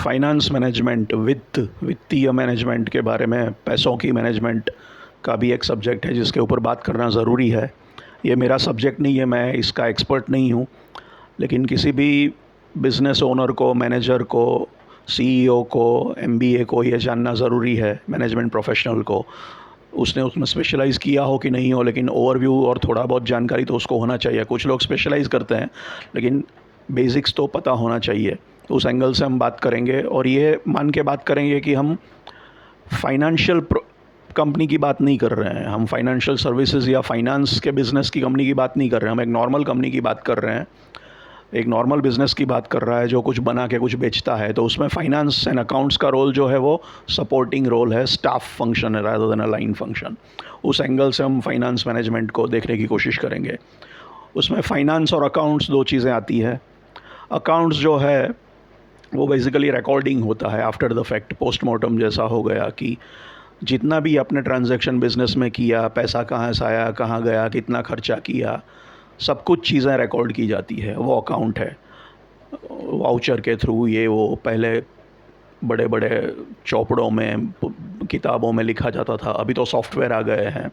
Finance management, वित्तीय management के बारे में, पैसों की मैनेजमेंट का भी एक सब्जेक्ट है जिसके ऊपर बात करना ज़रूरी है। ये मेरा सब्जेक्ट नहीं है, मैं इसका एक्सपर्ट नहीं हूँ, लेकिन किसी भी बिज़नेस ओनर को, मैनेजर को, सीईओ को, एमबीए को ये जानना ज़रूरी है, मैनेजमेंट प्रोफेशनल को। उसने उसमें स्पेशलाइज़ किया हो कि नहीं हो, लेकिन ओवरव्यू और थोड़ा बहुत जानकारी तो उसको होना चाहिए। कुछ लोग स्पेशलाइज़ करते हैं, लेकिन बेसिक्स तो पता होना चाहिए। तो उस एंगल से हम बात करेंगे और ये मान के बात करेंगे कि हम फाइनेंशियल कंपनी की बात नहीं कर रहे हैं, हम फाइनेंशियल सर्विसेज या फाइनेंस के बिज़नेस की कंपनी की बात नहीं कर रहे हैं, हम एक नॉर्मल कंपनी की बात कर रहे हैं। एक नॉर्मल बिज़नेस की बात कर रहा है जो कुछ बना के कुछ बेचता है, तो उसमें फाइनेंस एंड अकाउंट्स का रोल जो है वो सपोर्टिंग रोल है, स्टाफ फंक्शन है rather than a line function. उस एंगल से हम फाइनेंस मैनेजमेंट को देखने की कोशिश करेंगे। उसमें फाइनेंस और अकाउंट्स दो चीज़ें आती है। अकाउंट्स जो है वो बेसिकली रिकॉर्डिंग होता है आफ्टर द फैक्ट, पोस्टमार्टम जैसा हो गया कि जितना भी आपने ट्रांजैक्शन बिज़नेस में किया, पैसा कहाँ से आया, कहाँ गया, कितना खर्चा किया, सब कुछ चीज़ें रिकॉर्ड की जाती है, वो अकाउंट है। वाउचर के थ्रू ये वो पहले बड़े बड़े चौपड़ों में, किताबों में लिखा जाता था, अभी तो सॉफ्टवेयर आ गए हैं,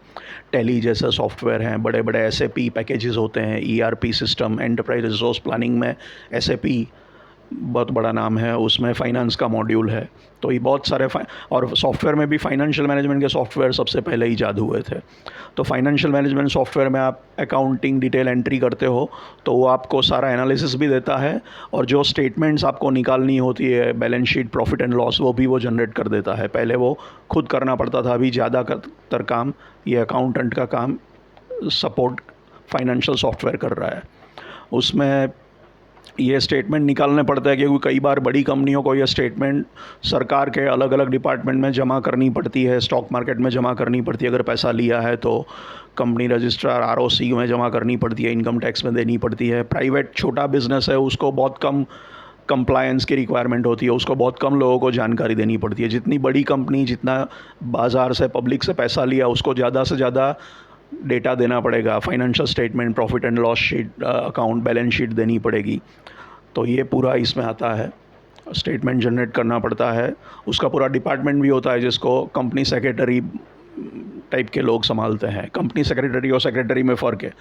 टैली जैसे सॉफ्टवेयर हैं, बड़े बड़े एसएपी पैकेजेस होते हैं, ERP system, enterprise resource planning में एसएपी बहुत बड़ा नाम है, उसमें फ़ाइनेंस का मॉड्यूल है। तो ये बहुत सारे और सॉफ्टवेयर में भी फाइनेंशियल मैनेजमेंट के सॉफ्टवेयर सबसे पहले ईजाद हुए थे। तो फाइनेंशियल मैनेजमेंट सॉफ्टवेयर में आप अकाउंटिंग डिटेल एंट्री करते हो तो वो आपको सारा एनालिसिस भी देता है, और जो स्टेटमेंट्स आपको निकालनी होती है, balance sheet, profit and loss, वो भी वो जनरेट कर देता है। पहले वो खुद करना पड़ता था, अभी ज़्यादातर काम ये अकाउंटेंट का काम सपोर्ट फाइनेंशियल सॉफ्टवेयर कर रहा है। उसमें ये स्टेटमेंट निकालने पड़ता है क्योंकि कई बार बड़ी कंपनियों को ये स्टेटमेंट सरकार के अलग अलग डिपार्टमेंट में जमा करनी पड़ती है, स्टॉक मार्केट में जमा करनी पड़ती है, अगर पैसा लिया है तो कंपनी रजिस्ट्रार आरओसी में जमा करनी पड़ती है, इनकम टैक्स में देनी पड़ती है। प्राइवेट छोटा बिजनेस है, उसको बहुत कम कंप्लायंस की रिक्वायरमेंट होती है, उसको बहुत कम लोगों को जानकारी देनी पड़ती है। जितनी बड़ी कंपनी, जितना बाज़ार से, पब्लिक से पैसा लिया, उसको ज़्यादा से ज़्यादा डेटा देना पड़ेगा, financial statement, profit and loss sheet, account, balance sheet देनी पड़ेगी। तो ये पूरा इसमें आता है, स्टेटमेंट जनरेट करना पड़ता है। उसका पूरा डिपार्टमेंट भी होता है जिसको कंपनी सेक्रेटरी टाइप के लोग संभालते हैं। कंपनी सेक्रेटरी और सेक्रेटरी में फ़र्क है।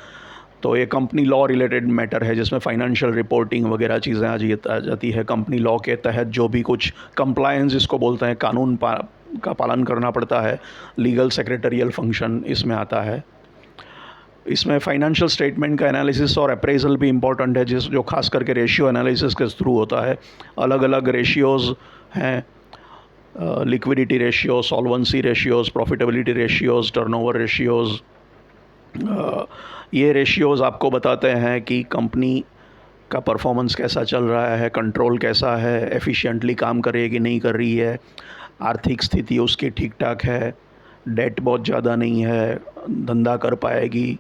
तो ये कंपनी लॉ रिलेटेड मैटर है जिसमें फाइनेंशियल रिपोर्टिंग वगैरह चीज़ें आ जाती है। कंपनी लॉ के तहत जो भी कुछ कंप्लायंस जिसको बोलते हैं, कानून का पालन करना पड़ता है, लीगल सेक्रेटरियल फंक्शन इसमें आता है। इसमें फाइनेंशियल स्टेटमेंट का एनालिसिस और अप्रेजल भी इम्पॉर्टेंट है, जो खास करके रेशियो एनालिसिस के थ्रू होता है। अलग अलग रेशियोज़ हैं, liquidity ratio, solvency ratios, profitability ratios, turnover ratios. ये रेशियोज़ आपको बताते हैं कि कंपनी का परफॉर्मेंस कैसा चल रहा है, कंट्रोल कैसा है, एफिशिएंटली काम कर रही है कि नहीं कर रही है, आर्थिक स्थिति उसकी ठीक ठाक है, डेट बहुत ज़्यादा नहीं है, धंधा कर पाएगी,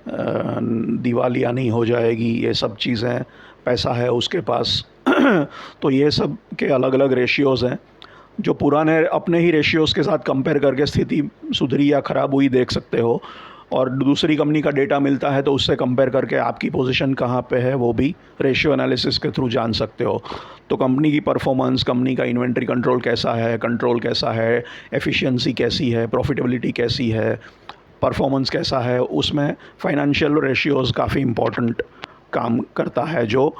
दिवालिया नहीं हो जाएगी, ये सब चीज़ें, पैसा है उसके पास। तो ये सब के अलग अलग रेशियोज़ हैं जो पुराने अपने ही रेशियोज़ के साथ कंपेयर करके स्थिति सुधरी या ख़राब हुई देख सकते हो, और दूसरी कंपनी का डेटा मिलता है तो उससे कंपेयर करके आपकी पोजीशन कहाँ पे है वो भी रेशियो एनालिसिस के थ्रू जान सकते हो। तो कंपनी की परफॉर्मेंस, कंपनी का इन्वेंट्री कंट्रोल कैसा है, कंट्रोल कैसा है, एफिशिएंसी कैसी है, प्रॉफिटेबिलिटी कैसी है, परफॉर्मेंस कैसा है, उसमें फाइनेंशियल रेशियोज़ काफ़ी इम्पोर्टेंट काम करता है, जो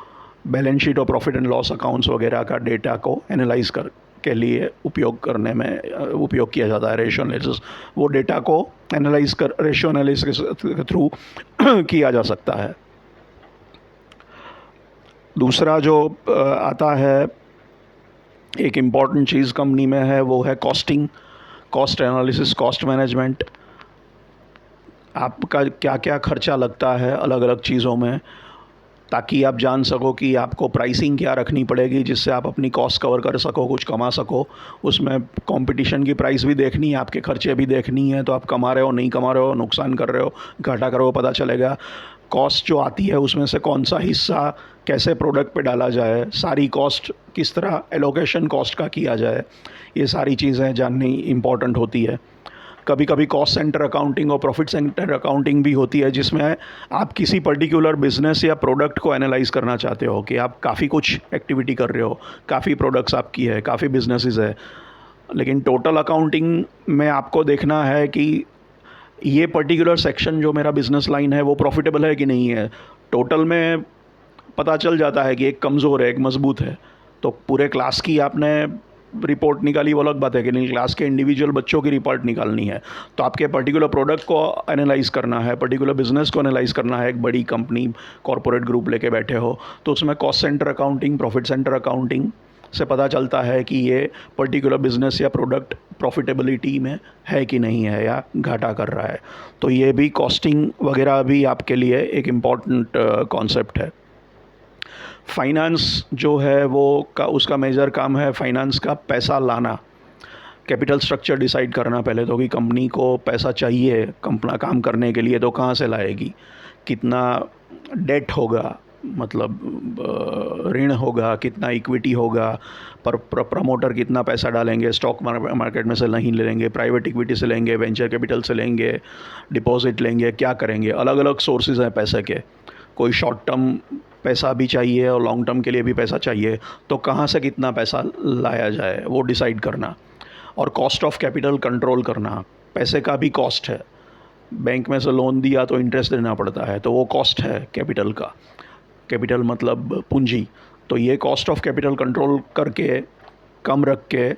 बैलेंस शीट और प्रॉफिट एंड लॉस अकाउंट्स वगैरह का डेटा को एनालाइज कर के लिए उपयोग करने में उपयोग किया जाता है रेशियो एनालिसिस। वो डेटा को एनालाइज कर रेशियो एनालिसिस के थ्रू किया जा सकता है। दूसरा जो आता है, एक इम्पॉर्टेंट चीज़ कंपनी में है, वो है costing, cost analysis, cost management. आपका क्या क्या खर्चा लगता है अलग अलग चीज़ों में, ताकि आप जान सको कि आपको प्राइसिंग क्या रखनी पड़ेगी जिससे आप अपनी कॉस्ट कवर कर सको, कुछ कमा सको। उसमें कंपटीशन की प्राइस भी देखनी है, आपके खर्चे भी देखनी है, तो आप कमा रहे हो, नहीं कमा रहे हो, नुकसान कर रहे हो, घाटा कर रहे हो, पता चलेगा। कॉस्ट जो आती है उसमें से कौन सा हिस्सा कैसे प्रोडक्ट पे डाला जाए, सारी कॉस्ट किस तरह एलोकेशन कॉस्ट का किया जाए, ये सारी चीज़ें जाननी इम्पॉर्टेंट होती है। कभी कभी कॉस्ट सेंटर अकाउंटिंग और प्रॉफिट सेंटर अकाउंटिंग भी होती है, जिसमें आप किसी पर्टिकुलर बिजनेस या प्रोडक्ट को एनालाइज करना चाहते हो कि आप काफ़ी कुछ एक्टिविटी कर रहे हो, काफ़ी प्रोडक्ट्स आपकी है, काफ़ी बिजनेसेस है, लेकिन टोटल अकाउंटिंग में आपको देखना है कि ये पर्टिकुलर सेक्शन जो मेरा बिजनेस लाइन है वो प्रॉफिटेबल है कि नहीं है। टोटल में पता चल जाता है कि एक कमज़ोर है, एक मजबूत है। तो पूरे क्लास की आपने रिपोर्ट निकाली वो अलग बात है कि नहीं, क्लास के इंडिविजुअल बच्चों की रिपोर्ट निकालनी है। तो आपके पर्टिकुलर प्रोडक्ट को एनालाइज करना है, पर्टिकुलर बिजनेस को एनालाइज करना है। एक बड़ी कंपनी, कॉरपोरेट ग्रुप लेके बैठे हो तो उसमें cost centre accounting, profit centre accounting से पता चलता है कि ये पर्टिकुलर बिजनेस या प्रोडक्ट प्रॉफिटेबिलिटी में है कि नहीं है या घाटा कर रहा है। तो ये भी कॉस्टिंग वगैरह भी आपके लिए एक इम्पॉर्टेंट कॉन्सेप्ट है। फाइनेंस जो है वो उसका मेजर काम है फाइनेंस का पैसा लाना, कैपिटल स्ट्रक्चर डिसाइड करना पहले तो कि कंपनी को पैसा चाहिए कंपना काम करने के लिए, तो कहाँ से लाएगी, कितना डेट होगा, मतलब ऋण होगा, कितना इक्विटी होगा, पर प्रमोटर कितना पैसा डालेंगे, स्टॉक मार्केट में से नहीं लेंगे, प्राइवेट इक्विटी से लेंगे, वेंचर कैपिटल से लेंगे, डिपॉजिट लेंगे, क्या करेंगे। अलग अलग सोर्सेज हैं पैसे के, कोई शॉर्ट टर्म पैसा भी चाहिए और लॉन्ग टर्म के लिए भी पैसा चाहिए, तो कहाँ से कितना पैसा लाया जाए वो डिसाइड करना। और कॉस्ट ऑफ कैपिटल कंट्रोल करना, पैसे का भी कॉस्ट है, बैंक में से लोन दिया तो इंटरेस्ट देना पड़ता है, तो वो कॉस्ट है कैपिटल का। कैपिटल मतलब पूंजी। तो ये कॉस्ट ऑफ कैपिटल कंट्रोल करके, कम रख के,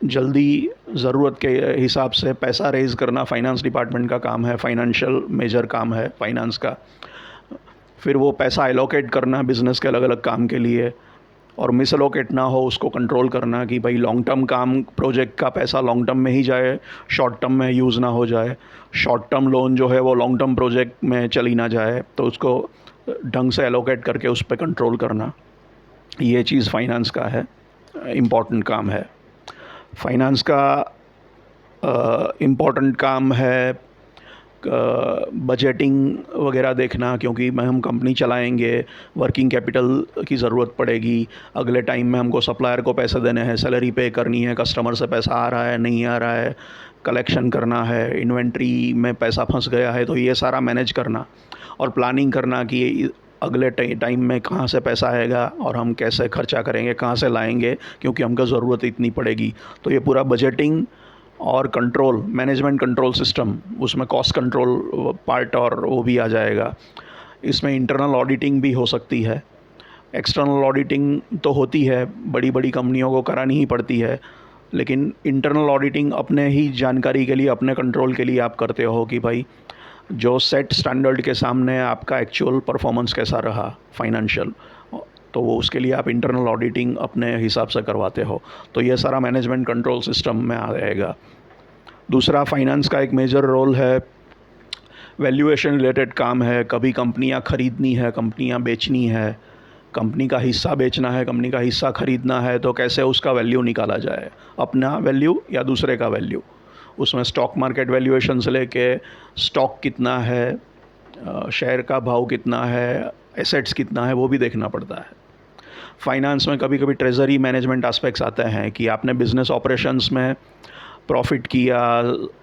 जल्दी ज़रूरत के हिसाब से पैसा रेज़ करना फाइनेंस डिपार्टमेंट का काम है, फाइनेंशियल मेजर काम है फाइनेंस का। फिर वो पैसा एलोकेट करना बिज़नेस के अलग अलग काम के लिए, और मिस एलोकेट ना हो उसको कंट्रोल करना कि भाई लॉन्ग टर्म काम, प्रोजेक्ट का पैसा लॉन्ग टर्म में ही जाए, शॉर्ट टर्म में यूज़ ना हो जाए। शॉर्ट टर्म लोन जो है वो लॉन्ग टर्म प्रोजेक्ट में चली ना जाए, तो उसको ढंग से एलोकेट करके उस पर कंट्रोल करना, ये चीज़ फाइनेंस का है, इम्पॉर्टेंट काम है। फाइनेंस का इम्पॉर्टेंट काम है बजटिंग वगैरह देखना, क्योंकि हम कंपनी चलाएंगे, वर्किंग कैपिटल की ज़रूरत पड़ेगी, अगले टाइम में हमको सप्लायर को पैसे देने हैं, सैलरी पे करनी है, कस्टमर से पैसा आ रहा है नहीं आ रहा है, कलेक्शन करना है, इन्वेंट्री में पैसा फंस गया है, तो ये सारा मैनेज करना और प्लानिंग करना कि अगले टाइम में कहाँ से पैसा आएगा और हम कैसे खर्चा करेंगे, कहाँ से लाएंगे, क्योंकि हमको ज़रूरत इतनी पड़ेगी। तो ये पूरा बजटिंग और कंट्रोल, मैनेजमेंट कंट्रोल सिस्टम, उसमें कॉस्ट कंट्रोल पार्ट और वो भी आ जाएगा। इसमें इंटरनल ऑडिटिंग भी हो सकती है, एक्सटर्नल ऑडिटिंग तो होती है, बड़ी बड़ी कंपनियों को करानी ही पड़ती है, लेकिन इंटरनल ऑडिटिंग अपने ही जानकारी के लिए, अपने कंट्रोल के लिए आप करते हो कि भाई जो सेट स्टैंडर्ड के सामने आपका एक्चुअल परफॉर्मेंस कैसा रहा फाइनेंशियल, तो वो उसके लिए आप इंटरनल ऑडिटिंग अपने हिसाब से करवाते हो। तो ये सारा मैनेजमेंट कंट्रोल सिस्टम में आ जाएगा। दूसरा फाइनेंस का एक मेजर रोल है, वैल्यूएशन रिलेटेड काम है। कभी कंपनियां खरीदनी है, कंपनियां बेचनी है, कंपनी का हिस्सा बेचना है, कंपनी का हिस्सा खरीदना है, तो कैसे उसका वैल्यू निकाला जाए, अपना वैल्यू या दूसरे का वैल्यू। उसमें स्टॉक मार्केट वैल्यूएशन से लेके स्टॉक कितना है, शेयर का भाव कितना है, एसेट्स कितना है, वो भी देखना पड़ता है। फाइनेंस में कभी कभी ट्रेजरी मैनेजमेंट एस्पेक्ट्स आते हैं कि आपने बिज़नेस ऑपरेशंस में प्रॉफिट किया,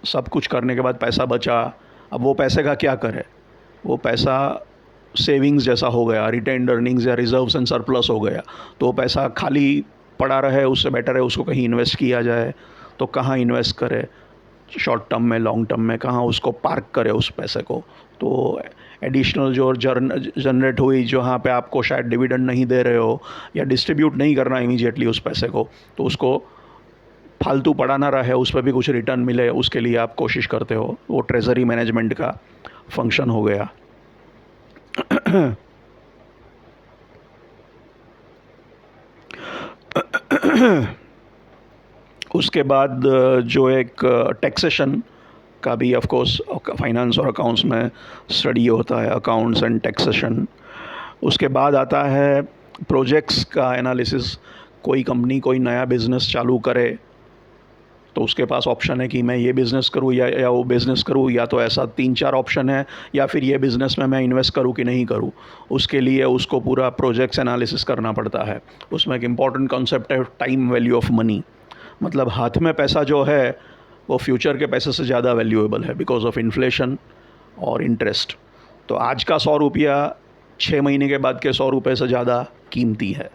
सब कुछ करने के बाद पैसा बचा, अब वो पैसे का क्या करें, वो पैसा सेविंग्स जैसा हो गया, रिटेन्ड अर्निंग्स या रिजर्व्स एंड सरप्लस हो गया, तो वो पैसा खाली पड़ा रहे, उससे बेटर है उसको कहीं इन्वेस्ट किया जाए। तो कहाँ इन्वेस्ट करें, शॉर्ट टर्म में, लॉन्ग टर्म में, कहाँ उसको पार्क करे उस पैसे को। तो एडिशनल जो जनरेट हुई, जहाँ पे आपको शायद डिविडेंड नहीं दे रहे हो या डिस्ट्रीब्यूट नहीं करना इमीडिएटली उस पैसे को, तो उसको फालतू पड़ा ना रहे, उस पर भी कुछ रिटर्न मिले, उसके लिए आप कोशिश करते हो। वो ट्रेजरी मैनेजमेंट का फंक्शन हो गया। उसके बाद जो एक टैक्सेशन का भी ऑफ कोर्स फाइनेंस और अकाउंट्स में स्टडी होता है, अकाउंट्स एंड टैक्सेशन। उसके बाद आता है प्रोजेक्ट्स का एनालिसिस। कोई कंपनी कोई नया बिज़नेस चालू करे तो उसके पास ऑप्शन है कि मैं ये बिज़नेस करूँ या वो बिज़नेस करूँ, या तो ऐसा 3-4 ऑप्शन है, या फिर ये बिज़नेस में मैं इन्वेस्ट करूँ कि नहीं करूँ। उसके लिए उसको पूरा प्रोजेक्ट्स एनालिसिस करना पड़ता है। उसमें एक इम्पॉर्टेंट कॉन्सेप्ट है टाइम वैल्यू ऑफ मनी, मतलब हाथ में पैसा जो है वो फ्यूचर के पैसे से ज़्यादा वैल्यूएबल है बिकॉज ऑफ इन्फ्लेशन और इंटरेस्ट। तो आज का 100 रुपया 6 महीने के बाद के 100 रुपये से ज़्यादा कीमती है।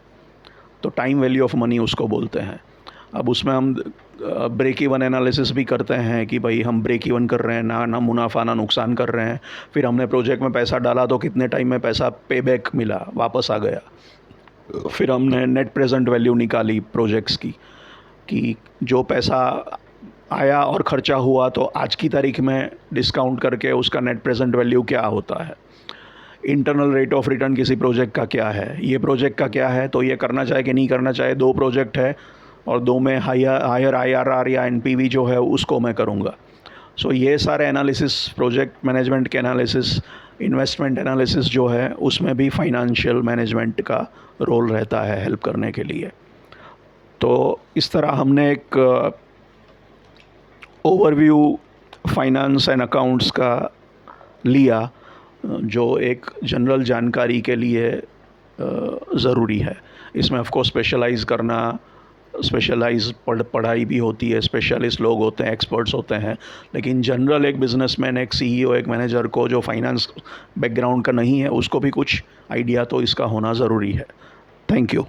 तो टाइम वैल्यू ऑफ मनी उसको बोलते हैं। अब उसमें हम ब्रेक इवन एनालिसिस भी करते हैं कि भाई हम ब्रेक इवन कर रहे हैं, ना मुनाफा ना नुकसान कर रहे हैं। फिर हमने प्रोजेक्ट में पैसा डाला तो कितने टाइम में पैसा पे बैक मिला, वापस आ गया। फिर हमने नेट प्रेजेंट वैल्यू निकाली प्रोजेक्ट्स की कि जो पैसा आया और ख़र्चा हुआ तो आज की तारीख में डिस्काउंट करके उसका नेट प्रेजेंट वैल्यू क्या होता है। इंटरनल रेट ऑफ रिटर्न किसी प्रोजेक्ट का क्या है, ये प्रोजेक्ट का क्या है, तो ये करना चाहे कि नहीं करना चाहे। 2 प्रोजेक्ट है और 2 में हायर IRR या NPV जो है उसको मैं करूँगा। सो ये सारे एनालिसिस, प्रोजेक्ट मैनेजमेंट के एनालिसिस, इन्वेस्टमेंट एनालिसिस जो है उसमें भी फाइनेंशियल मैनेजमेंट का रोल रहता है हेल्प करने के लिए। तो इस तरह हमने एक ओवरव्यू फाइनेंस एंड अकाउंट्स का लिया जो एक जनरल जानकारी के लिए ज़रूरी है। इसमें ऑफ कोर्स स्पेशलाइज पढ़ाई भी होती है, स्पेशलिस्ट लोग होते हैं, एक्सपर्ट्स होते हैं। लेकिन जनरल एक बिजनेसमैन, एक CEO, एक मैनेजर को जो फाइनेंस बैकग्राउंड का नहीं है उसको भी कुछ आइडिया तो इसका होना ज़रूरी है। Thank you.